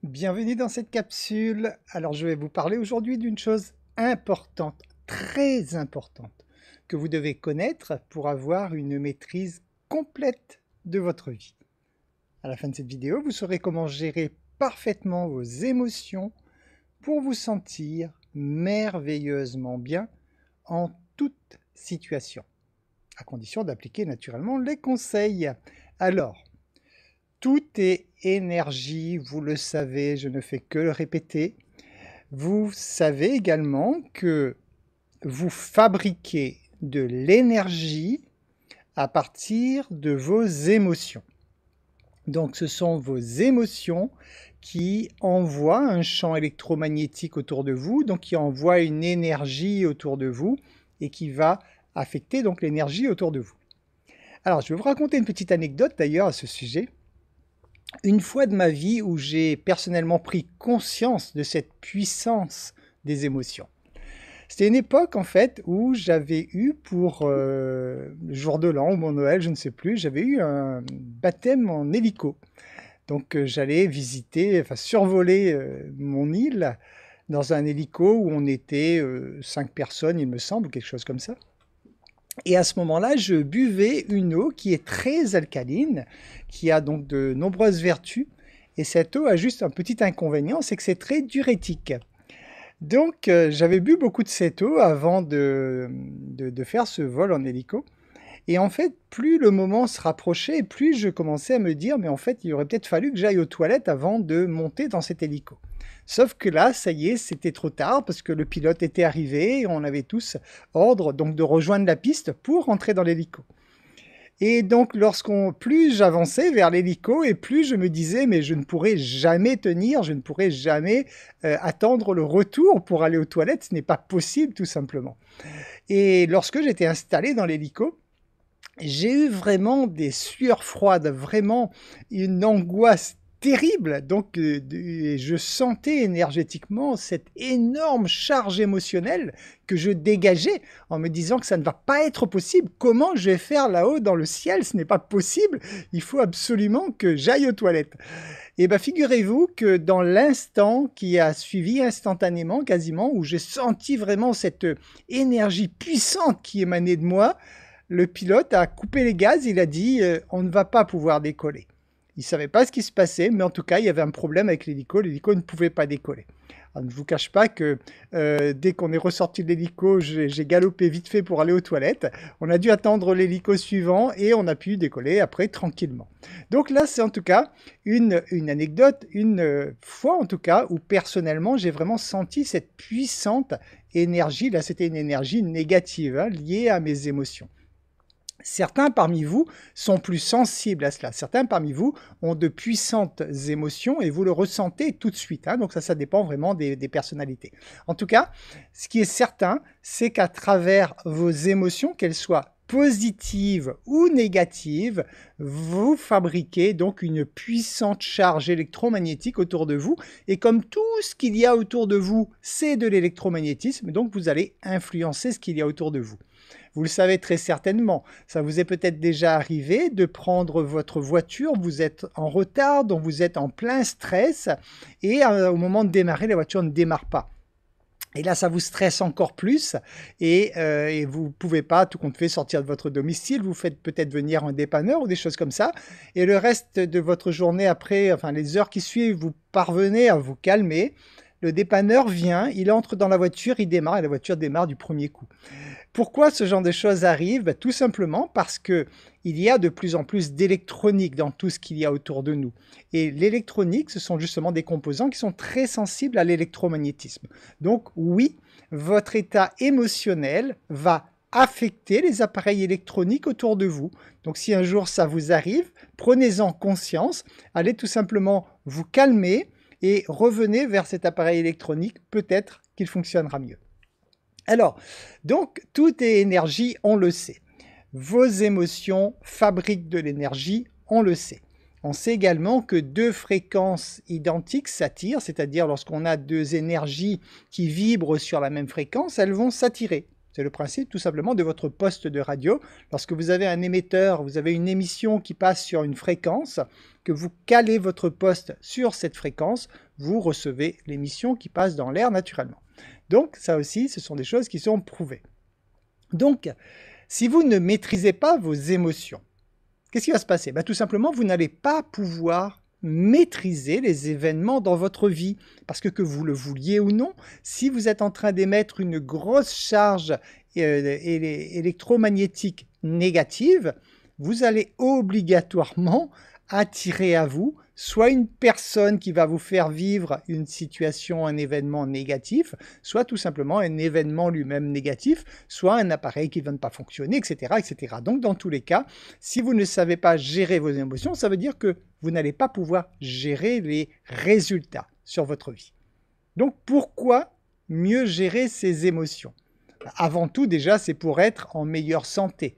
Bienvenue dans cette capsule. Alors je vais vous parler aujourd'hui d'une chose importante, très importante, que vous devez connaître pour avoir une maîtrise complète de votre vie. À la fin de cette vidéo, vous saurez comment gérer parfaitement vos émotions pour vous sentir merveilleusement bien en toute situation, à condition d'appliquer naturellement les conseils. Alors, tout est énergie, vous le savez, je ne fais que le répéter. Vous savez également que vous fabriquez de l'énergie à partir de vos émotions. Donc ce sont vos émotions qui envoient un champ électromagnétique autour de vous, donc qui envoie une énergie autour de vous et qui va affecter donc l'énergie autour de vous. Alors je vais vous raconter une petite anecdote d'ailleurs à ce sujet. Une fois de ma vie où j'ai personnellement pris conscience de cette puissance des émotions. C'était une époque en fait où j'avais eu pour le jour de l'an ou mon Noël, je ne sais plus, j'avais eu un baptême en hélico. Donc j'allais visiter, enfin survoler mon île dans un hélico où on était 5 personnes il me semble, ou quelque chose comme ça. Et à ce moment-là, je buvais une eau qui est très alcaline, qui a donc de nombreuses vertus. Et cette eau a juste un petit inconvénient, c'est que c'est très diurétique. Donc j'avais bu beaucoup de cette eau avant de faire ce vol en hélico. Et en fait, plus le moment se rapprochait, plus je commençais à me dire, mais en fait, il aurait peut-être fallu que j'aille aux toilettes avant de monter dans cet hélico. Sauf que là, ça y est, c'était trop tard parce que le pilote était arrivé et on avait tous ordre donc de rejoindre la piste pour rentrer dans l'hélico. Et donc, plus j'avançais vers l'hélico et plus je me disais, mais je ne pourrai jamais tenir, je ne pourrai jamais attendre le retour pour aller aux toilettes, ce n'est pas possible tout simplement. Et lorsque j'étais installé dans l'hélico, j'ai eu vraiment des sueurs froides, vraiment une angoisse terrible. Donc, je sentais énergétiquement cette énorme charge émotionnelle que je dégageais en me disant que ça ne va pas être possible. Comment je vais faire là-haut dans le ciel? Ce n'est pas possible. Il faut absolument que j'aille aux toilettes. Et bien, figurez-vous que dans l'instant qui a suivi, instantanément, quasiment, où j'ai senti vraiment cette énergie puissante qui émanait de moi, le pilote a coupé les gaz, il a dit on ne va pas pouvoir décoller. Il ne savait pas ce qui se passait, mais en tout cas, il y avait un problème avec l'hélico ne pouvait pas décoller. Alors, je ne vous cache pas que dès qu'on est ressorti de l'hélico, j'ai galopé vite fait pour aller aux toilettes. On a dû attendre l'hélico suivant et on a pu décoller après tranquillement. Donc là, c'est en tout cas une anecdote, une fois en tout cas, où personnellement, j'ai vraiment senti cette puissante énergie. Là, c'était une énergie négative liée à mes émotions. Certains parmi vous sont plus sensibles à cela. Certains parmi vous ont de puissantes émotions et vous le ressentez tout de suite. Donc ça dépend vraiment des personnalités. En tout cas, ce qui est certain, c'est qu'à travers vos émotions, qu'elles soient positives ou négatives, vous fabriquez donc une puissante charge électromagnétique autour de vous. Et comme tout ce qu'il y a autour de vous, c'est de l'électromagnétisme, donc vous allez influencer ce qu'il y a autour de vous. Vous le savez très certainement, ça vous est peut-être déjà arrivé de prendre votre voiture, vous êtes en retard, donc vous êtes en plein stress et au moment de démarrer, la voiture ne démarre pas. Et là, ça vous stresse encore plus et vous ne pouvez pas, tout compte fait, sortir de votre domicile. Vous faites peut-être venir un dépanneur ou des choses comme ça. Et le reste de votre journée après, enfin les heures qui suivent, vous parvenez à vous calmer. Le dépanneur vient, il entre dans la voiture, il démarre et la voiture démarre du premier coup. Pourquoi ce genre de choses arrive? Tout simplement parce qu'il y a de plus en plus d'électronique dans tout ce qu'il y a autour de nous. Et l'électronique, ce sont justement des composants qui sont très sensibles à l'électromagnétisme. Donc oui, votre état émotionnel va affecter les appareils électroniques autour de vous. Donc si un jour ça vous arrive, prenez-en conscience, allez tout simplement vous calmer et revenez vers cet appareil électronique, peut-être qu'il fonctionnera mieux. Alors, donc, tout est énergie, on le sait. Vos émotions fabriquent de l'énergie, on le sait. On sait également que deux fréquences identiques s'attirent, c'est-à-dire lorsqu'on a deux énergies qui vibrent sur la même fréquence, elles vont s'attirer. C'est le principe tout simplement de votre poste de radio. Lorsque vous avez un émetteur, vous avez une émission qui passe sur une fréquence, que vous calez votre poste sur cette fréquence, vous recevez l'émission qui passe dans l'air naturellement. Donc ça aussi, ce sont des choses qui sont prouvées. Donc, si vous ne maîtrisez pas vos émotions, qu'est-ce qui va se passer? Tout simplement, vous n'allez pas pouvoir maîtriser les événements dans votre vie. Parce que vous le vouliez ou non, si vous êtes en train d'émettre une grosse charge électromagnétique négative, vous allez obligatoirement attirer à vous soit une personne qui va vous faire vivre une situation, un événement négatif, soit tout simplement un événement lui-même négatif, soit un appareil qui ne va pas fonctionner, etc., etc. Donc dans tous les cas, si vous ne savez pas gérer vos émotions, ça veut dire que vous n'allez pas pouvoir gérer les résultats sur votre vie. Donc pourquoi mieux gérer ses émotions? Avant tout, déjà, c'est pour être en meilleure santé,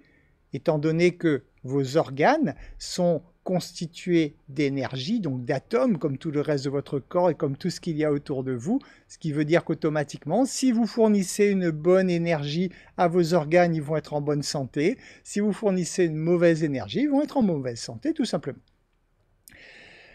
étant donné que vos organes sont constitués d'énergie, donc d'atomes, comme tout le reste de votre corps et comme tout ce qu'il y a autour de vous, ce qui veut dire qu'automatiquement, si vous fournissez une bonne énergie à vos organes, ils vont être en bonne santé. Si vous fournissez une mauvaise énergie, ils vont être en mauvaise santé, tout simplement.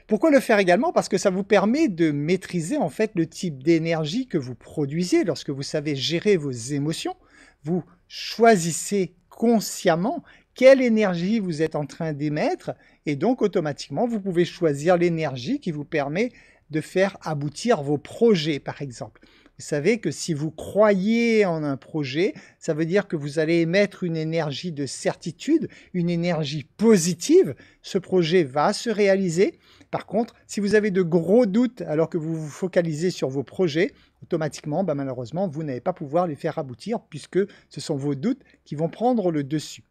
Pourquoi le faire également? Parce que ça vous permet de maîtriser en fait le type d'énergie que vous produisez lorsque vous savez gérer vos émotions. Vous choisissez consciemment quelle énergie vous êtes en train d'émettre et donc automatiquement vous pouvez choisir l'énergie qui vous permet de faire aboutir vos projets par exemple. Vous savez que si vous croyez en un projet, ça veut dire que vous allez émettre une énergie de certitude, une énergie positive. Ce projet va se réaliser. Par contre, si vous avez de gros doutes alors que vous vous focalisez sur vos projets, automatiquement, malheureusement, vous n'allez pas pouvoir les faire aboutir puisque ce sont vos doutes qui vont prendre le dessus.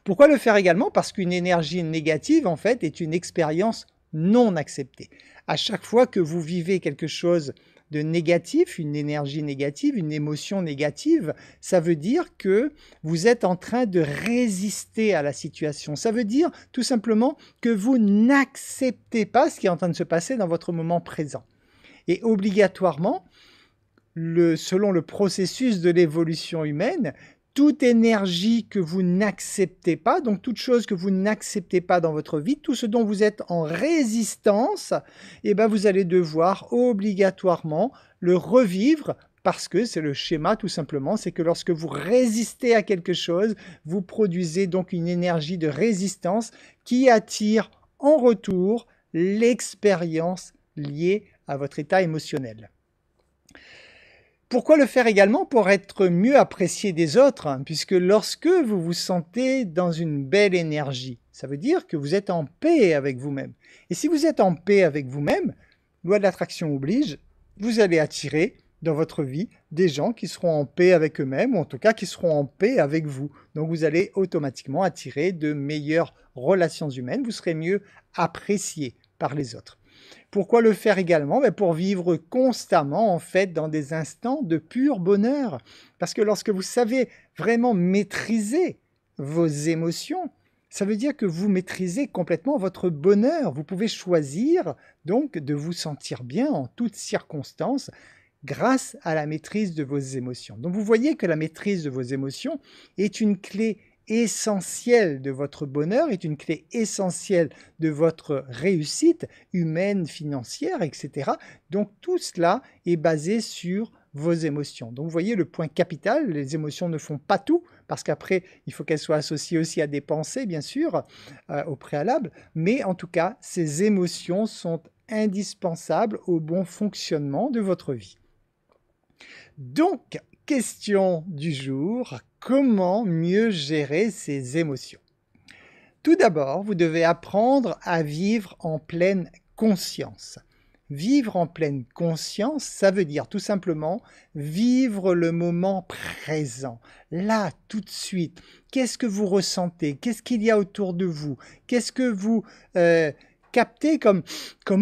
Pourquoi le faire également? Parce qu'une énergie négative, en fait, est une expérience non acceptée. À chaque fois que vous vivez quelque chose de négatif, une énergie négative, une émotion négative, ça veut dire que vous êtes en train de résister à la situation. Ça veut dire tout simplement que vous n'acceptez pas ce qui est en train de se passer dans votre moment présent. Et obligatoirement, selon le processus de l'évolution humaine, toute énergie que vous n'acceptez pas, donc toute chose que vous n'acceptez pas dans votre vie, tout ce dont vous êtes en résistance, vous allez devoir obligatoirement le revivre parce que c'est le schéma tout simplement, c'est que lorsque vous résistez à quelque chose, vous produisez donc une énergie de résistance qui attire en retour l'expérience liée à votre état émotionnel. Pourquoi le faire également? Pour être mieux apprécié des autres, puisque lorsque vous vous sentez dans une belle énergie, ça veut dire que vous êtes en paix avec vous-même. Et si vous êtes en paix avec vous-même, loi de l'attraction oblige, vous allez attirer dans votre vie des gens qui seront en paix avec eux-mêmes, ou en tout cas qui seront en paix avec vous. Donc vous allez automatiquement attirer de meilleures relations humaines, vous serez mieux apprécié par les autres. Pourquoi le faire également? Pour vivre constamment en fait dans des instants de pur bonheur. Parce que lorsque vous savez vraiment maîtriser vos émotions, ça veut dire que vous maîtrisez complètement votre bonheur. Vous pouvez choisir donc de vous sentir bien en toutes circonstances grâce à la maîtrise de vos émotions. Donc vous voyez que la maîtrise de vos émotions est une clé essentielle de votre bonheur, est une clé essentielle de votre réussite humaine, financière, etc. Donc tout cela est basé sur vos émotions. Donc vous voyez le point capital, les émotions ne font pas tout, parce qu'après il faut qu'elles soient associées aussi à des pensées, bien sûr, au préalable, mais en tout cas ces émotions sont indispensables au bon fonctionnement de votre vie. Donc, question du jour, comment mieux gérer ses émotions? Tout d'abord, vous devez apprendre à vivre en pleine conscience. Vivre en pleine conscience, ça veut dire tout simplement vivre le moment présent, là, tout de suite. Qu'est-ce que vous ressentez? Qu'est-ce qu'il y a autour de vous? Qu'est-ce que vous captez comme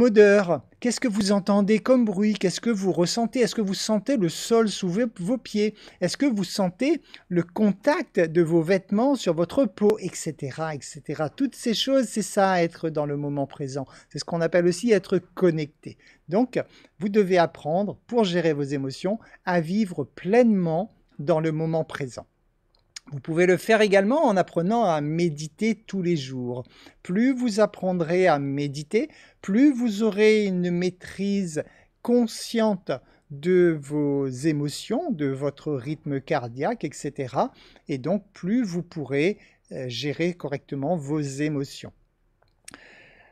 odeur? Qu'est-ce que vous entendez comme bruit? Qu'est-ce que vous ressentez? Est-ce que vous sentez le sol sous vos pieds? Est-ce que vous sentez le contact de vos vêtements sur votre peau? Etc. etc. Toutes ces choses, c'est ça, être dans le moment présent. C'est ce qu'on appelle aussi être connecté. Donc, vous devez apprendre, pour gérer vos émotions, à vivre pleinement dans le moment présent. Vous pouvez le faire également en apprenant à méditer tous les jours. Plus vous apprendrez à méditer, plus vous aurez une maîtrise consciente de vos émotions, de votre rythme cardiaque, etc. Et donc, plus vous pourrez gérer correctement vos émotions.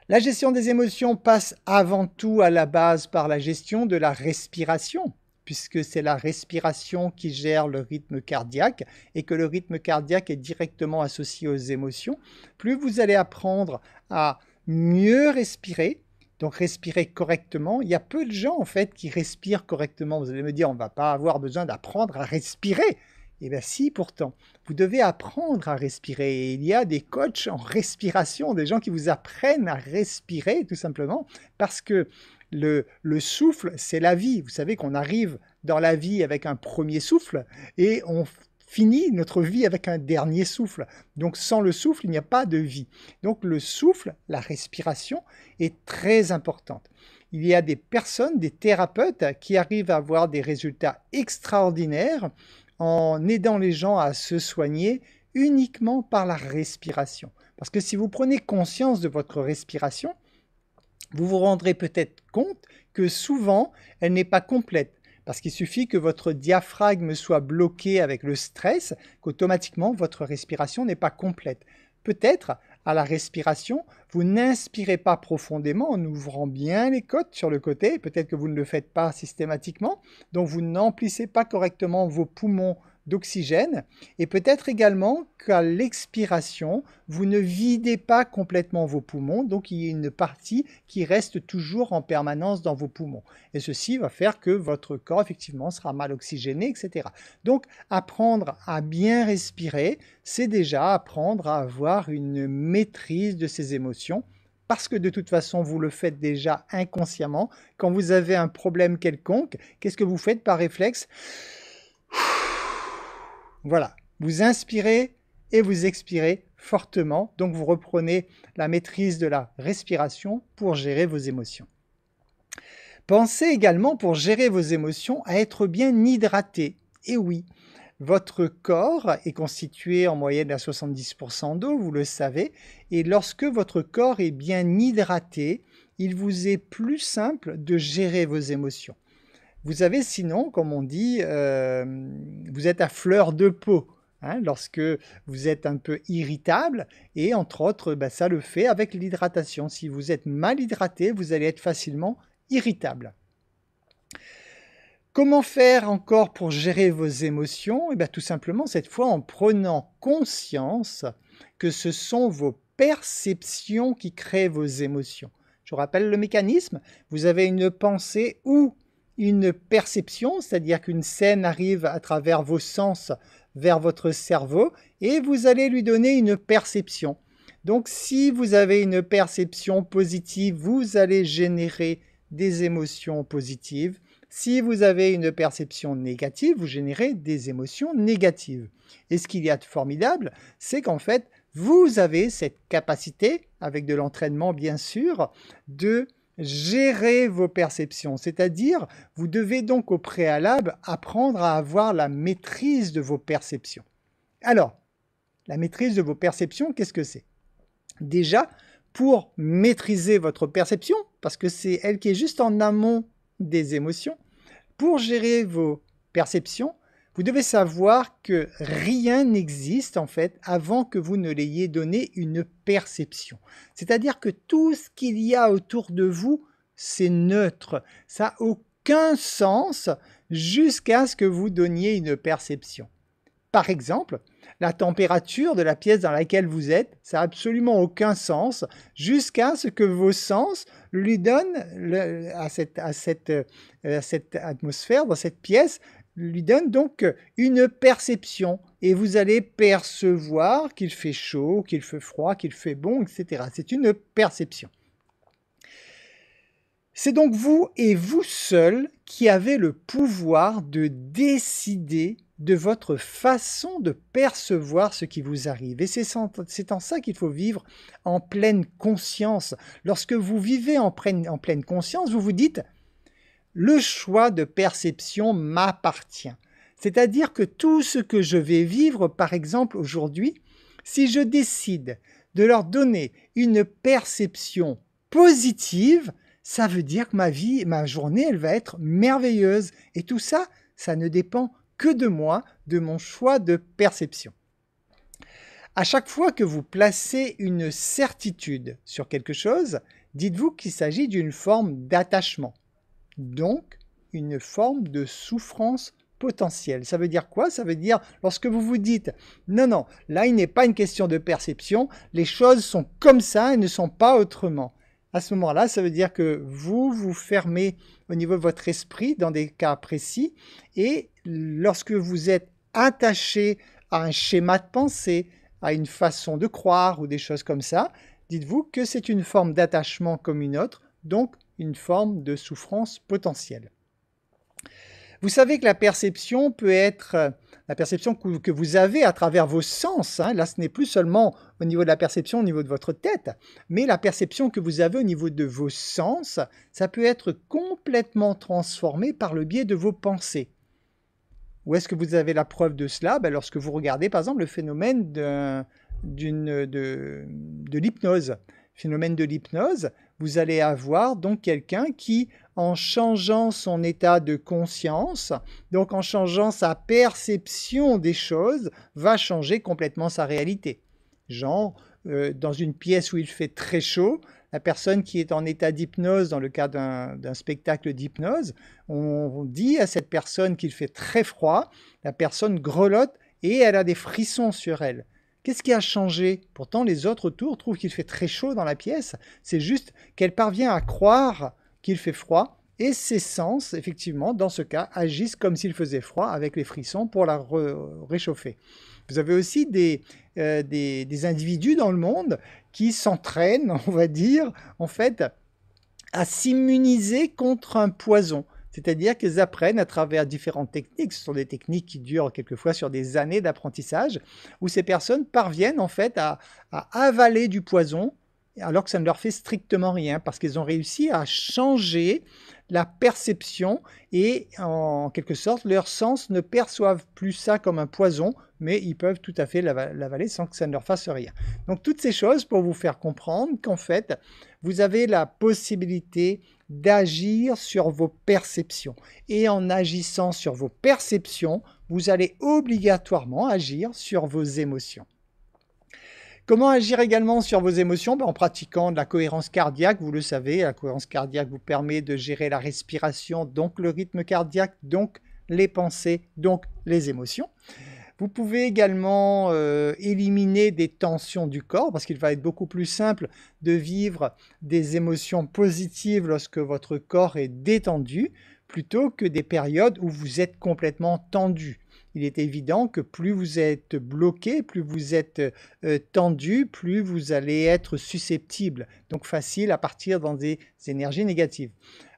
La gestion des émotions passe avant tout à la base par la gestion de la respiration, puisque c'est la respiration qui gère le rythme cardiaque et que le rythme cardiaque est directement associé aux émotions. Plus vous allez apprendre à mieux respirer, donc respirer correctement. Il y a peu de gens en fait qui respirent correctement. Vous allez me dire, on ne va pas avoir besoin d'apprendre à respirer. Eh bien si, pourtant, vous devez apprendre à respirer. Et il y a des coachs en respiration, des gens qui vous apprennent à respirer tout simplement parce que le souffle, c'est la vie. Vous savez qu'on arrive dans la vie avec un premier souffle et on finit notre vie avec un dernier souffle. Donc sans le souffle, il n'y a pas de vie. Donc le souffle, la respiration, est très importante. Il y a des personnes, des thérapeutes qui arrivent à avoir des résultats extraordinaires en aidant les gens à se soigner uniquement par la respiration. Parce que si vous prenez conscience de votre respiration, vous vous rendrez peut-être compte que souvent, elle n'est pas complète. Parce qu'il suffit que votre diaphragme soit bloqué avec le stress, qu'automatiquement, votre respiration n'est pas complète. Peut-être, à la respiration, vous n'inspirez pas profondément en ouvrant bien les côtes sur le côté. Peut-être que vous ne le faites pas systématiquement. Donc, vous n'emplissez pas correctement vos poumons d'oxygène et peut-être également qu'à l'expiration, vous ne videz pas complètement vos poumons, donc il y a une partie qui reste toujours en permanence dans vos poumons. Et ceci va faire que votre corps, effectivement, sera mal oxygéné, etc. Donc, apprendre à bien respirer, c'est déjà apprendre à avoir une maîtrise de ses émotions, parce que de toute façon, vous le faites déjà inconsciemment. Quand vous avez un problème quelconque, qu'est-ce que vous faites par réflexe ? Voilà, vous inspirez et vous expirez fortement, donc vous reprenez la maîtrise de la respiration pour gérer vos émotions. Pensez également pour gérer vos émotions à être bien hydraté. Et oui, votre corps est constitué en moyenne à 70% d'eau, vous le savez, et lorsque votre corps est bien hydraté, il vous est plus simple de gérer vos émotions. Vous avez sinon, comme on dit, vous êtes à fleur de peau, hein, lorsque vous êtes un peu irritable, et entre autres, ça le fait avec l'hydratation. Si vous êtes mal hydraté, vous allez être facilement irritable. Comment faire encore pour gérer vos émotions ? Tout simplement, cette fois, en prenant conscience que ce sont vos perceptions qui créent vos émotions. Je vous rappelle le mécanisme, vous avez une pensée ou une perception, c'est-à-dire qu'une scène arrive à travers vos sens vers votre cerveau et vous allez lui donner une perception. Donc si vous avez une perception positive, vous allez générer des émotions positives. Si vous avez une perception négative, vous générez des émotions négatives. Et ce qu'il y a de formidable, c'est qu'en fait, vous avez cette capacité, avec de l'entraînement bien sûr, de gérer vos perceptions, c'est-à-dire vous devez donc au préalable apprendre à avoir la maîtrise de vos perceptions. Alors, la maîtrise de vos perceptions, qu'est-ce que c'est? Déjà, pour maîtriser votre perception, parce que c'est elle qui est juste en amont des émotions, pour gérer vos perceptions, vous devez savoir que rien n'existe en fait avant que vous ne l'ayez donné une perception. C'est-à-dire que tout ce qu'il y a autour de vous, c'est neutre. Ça n'a aucun sens jusqu'à ce que vous donniez une perception. Par exemple, la température de la pièce dans laquelle vous êtes, ça n'a absolument aucun sens jusqu'à ce que vos sens lui donnent à cette atmosphère, dans cette pièce, lui donne donc une perception et vous allez percevoir qu'il fait chaud, qu'il fait froid, qu'il fait bon, etc. C'est une perception. C'est donc vous et vous seul qui avez le pouvoir de décider de votre façon de percevoir ce qui vous arrive. Et c'est en ça qu'il faut vivre en pleine conscience. Lorsque vous vivez en pleine conscience, vous vous dites « le choix de perception m'appartient ». C'est-à-dire que tout ce que je vais vivre, par exemple aujourd'hui, si je décide de leur donner une perception positive, ça veut dire que ma vie, ma journée, elle va être merveilleuse. Et tout ça, ça ne dépend que de moi, de mon choix de perception. À chaque fois que vous placez une certitude sur quelque chose, dites-vous qu'il s'agit d'une forme d'attachement, donc une forme de souffrance potentielle. Ça veut dire quoi? Ça veut dire lorsque vous vous dites « Non, non, là il n'est pas une question de perception, les choses sont comme ça et ne sont pas autrement ». À ce moment-là, ça veut dire que vous vous fermez au niveau de votre esprit dans des cas précis et lorsque vous êtes attaché à un schéma de pensée, à une façon de croire ou des choses comme ça, dites-vous que c'est une forme d'attachement comme une autre, donc une forme de souffrance potentielle. Vous savez que la perception peut être la perception que vous avez à travers vos sens. Là, ce n'est plus seulement au niveau de la perception, au niveau de votre tête, mais la perception que vous avez au niveau de vos sens, ça peut être complètement transformé par le biais de vos pensées. Où est-ce que vous avez la preuve de cela? Lorsque vous regardez par exemple le phénomène de l'hypnose. Phénomène de l'hypnose, vous allez avoir donc quelqu'un qui, en changeant son état de conscience, donc en changeant sa perception des choses, va changer complètement sa réalité. Genre, dans une pièce où il fait très chaud, la personne qui est en état d'hypnose, dans le cas d'un spectacle d'hypnose, on dit à cette personne qu'il fait très froid, la personne grelotte et elle a des frissons sur elle. Qu'est-ce qui a changé? Pourtant, les autres autour trouvent qu'il fait très chaud dans la pièce. C'est juste qu'elle parvient à croire qu'il fait froid et ses sens, effectivement, dans ce cas, agissent comme s'il faisait froid avec les frissons pour la réchauffer. Vous avez aussi des individus dans le monde qui s'entraînent, on va dire, en fait, à s'immuniser contre un poison. C'est-à-dire qu'ils apprennent à travers différentes techniques, ce sont des techniques qui durent quelquefois sur des années d'apprentissage, où ces personnes parviennent en fait à avaler du poison, alors que ça ne leur fait strictement rien, parce qu'ils ont réussi à changer la perception et en quelque sorte leurs sens ne perçoivent plus ça comme un poison, mais ils peuvent tout à fait l'avaler sans que ça ne leur fasse rien. Donc toutes ces choses pour vous faire comprendre qu'en fait vous avez la possibilité d'agir sur vos perceptions. Et en agissant sur vos perceptions, vous allez obligatoirement agir sur vos émotions. Comment agir également sur vos émotions? En pratiquant de la cohérence cardiaque, vous le savez, la cohérence cardiaque vous permet de gérer la respiration, donc le rythme cardiaque, donc les pensées, donc les émotions. Vous pouvez également éliminer des tensions du corps parce qu'il va être beaucoup plus simple de vivre des émotions positives lorsque votre corps est détendu plutôt que des périodes où vous êtes complètement tendu. Il est évident que plus vous êtes bloqué, plus vous êtes tendu, plus vous allez être susceptible, donc facile à partir dans des énergies négatives.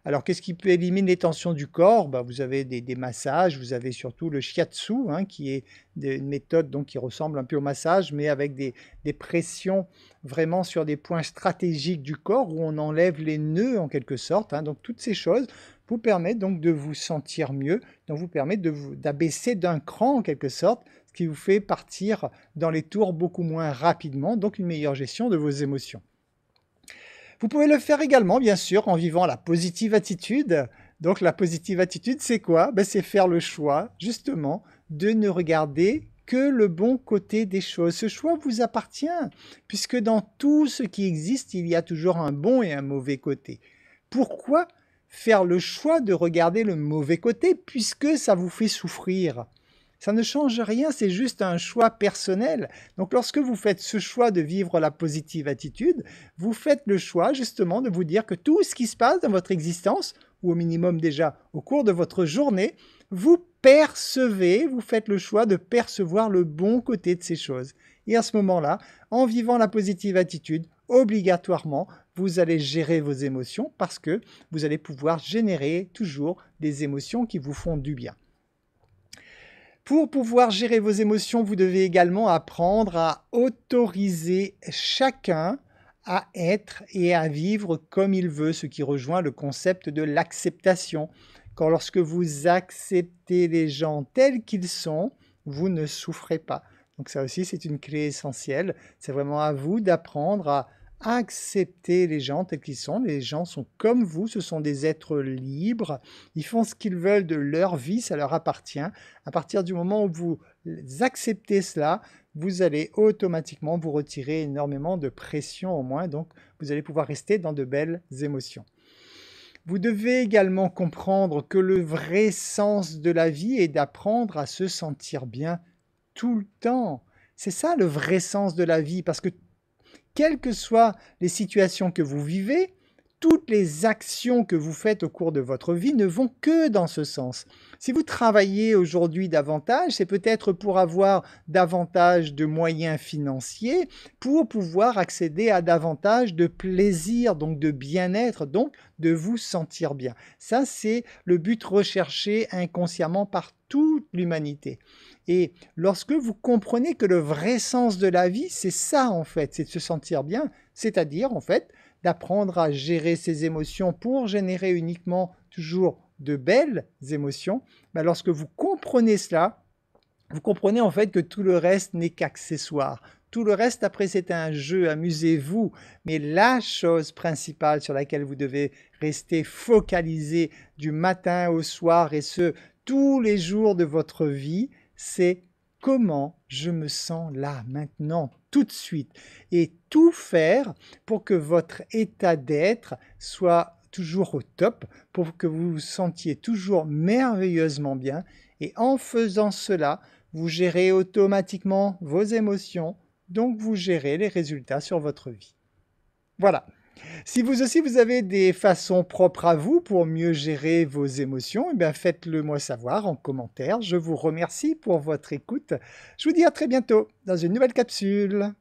Alors, qu'est-ce qui peut éliminer les tensions du corps? Vous avez des massages, vous avez surtout le shiatsu, qui est une méthode donc, qui ressemble un peu au massage, mais avec des pressions vraiment sur des points stratégiques du corps où on enlève les nœuds en quelque sorte. Donc, toutes ces choses vous permettent donc de vous sentir mieux, donc vous permettent d'abaisser d'un cran en quelque sorte, ce qui vous fait partir dans les tours beaucoup moins rapidement, donc une meilleure gestion de vos émotions. Vous pouvez le faire également, bien sûr, en vivant la positive attitude. Donc la positive attitude, c'est quoi? C'est faire le choix, justement, de ne regarder que le bon côté des choses. Ce choix vous appartient, puisque dans tout ce qui existe, il y a toujours un bon et un mauvais côté. Pourquoi faire le choix de regarder le mauvais côté, puisque ça vous fait souffrir? Ça ne change rien, c'est juste un choix personnel. Donc lorsque vous faites ce choix de vivre la positive attitude, vous faites le choix justement de vous dire que tout ce qui se passe dans votre existence, ou au minimum déjà au cours de votre journée, vous percevez, vous faites le choix de percevoir le bon côté de ces choses. Et à ce moment-là, en vivant la positive attitude, obligatoirement, vous allez gérer vos émotions parce que vous allez pouvoir générer toujours des émotions qui vous font du bien. Pour pouvoir gérer vos émotions, vous devez également apprendre à autoriser chacun à être et à vivre comme il veut, ce qui rejoint le concept de l'acceptation. quand lorsque vous acceptez les gens tels qu'ils sont, vous ne souffrez pas. Donc ça aussi, c'est une clé essentielle. C'est vraiment à vous d'apprendre à accepter les gens tels qu'ils sont. Les gens sont comme vous, ce sont des êtres libres. Ils font ce qu'ils veulent de leur vie, ça leur appartient. À partir du moment où vous acceptez cela, vous allez automatiquement vous retirer énormément de pression au moins. Donc vous allez pouvoir rester dans de belles émotions. Vous devez également comprendre que le vrai sens de la vie est d'apprendre à se sentir bien tout le temps. C'est ça le vrai sens de la vie, parce que quelles que soient les situations que vous vivez, toutes les actions que vous faites au cours de votre vie ne vont que dans ce sens. Si vous travaillez aujourd'hui davantage, c'est peut-être pour avoir davantage de moyens financiers, pour pouvoir accéder à davantage de plaisir, donc de bien-être, donc de vous sentir bien. Ça, c'est le but recherché inconsciemment par toute l'humanité. Et lorsque vous comprenez que le vrai sens de la vie, c'est ça en fait, c'est de se sentir bien, c'est-à-dire en fait d'apprendre à gérer ses émotions pour générer uniquement toujours de belles émotions, lorsque vous comprenez cela, vous comprenez en fait que tout le reste n'est qu'accessoire. Tout le reste, après, c'est un jeu, amusez-vous. Mais la chose principale sur laquelle vous devez rester focalisé du matin au soir, et ce, tous les jours de votre vie, c'est comment je me sens là, maintenant, tout de suite. Et tout faire pour que votre état d'être soit toujours au top, pour que vous vous sentiez toujours merveilleusement bien. Et en faisant cela, vous gérez automatiquement vos émotions, donc vous gérez les résultats sur votre vie. Voilà. Si vous aussi vous avez des façons propres à vous pour mieux gérer vos émotions, eh bien faites-le moi savoir en commentaire. Je vous remercie pour votre écoute. Je vous dis à très bientôt dans une nouvelle capsule.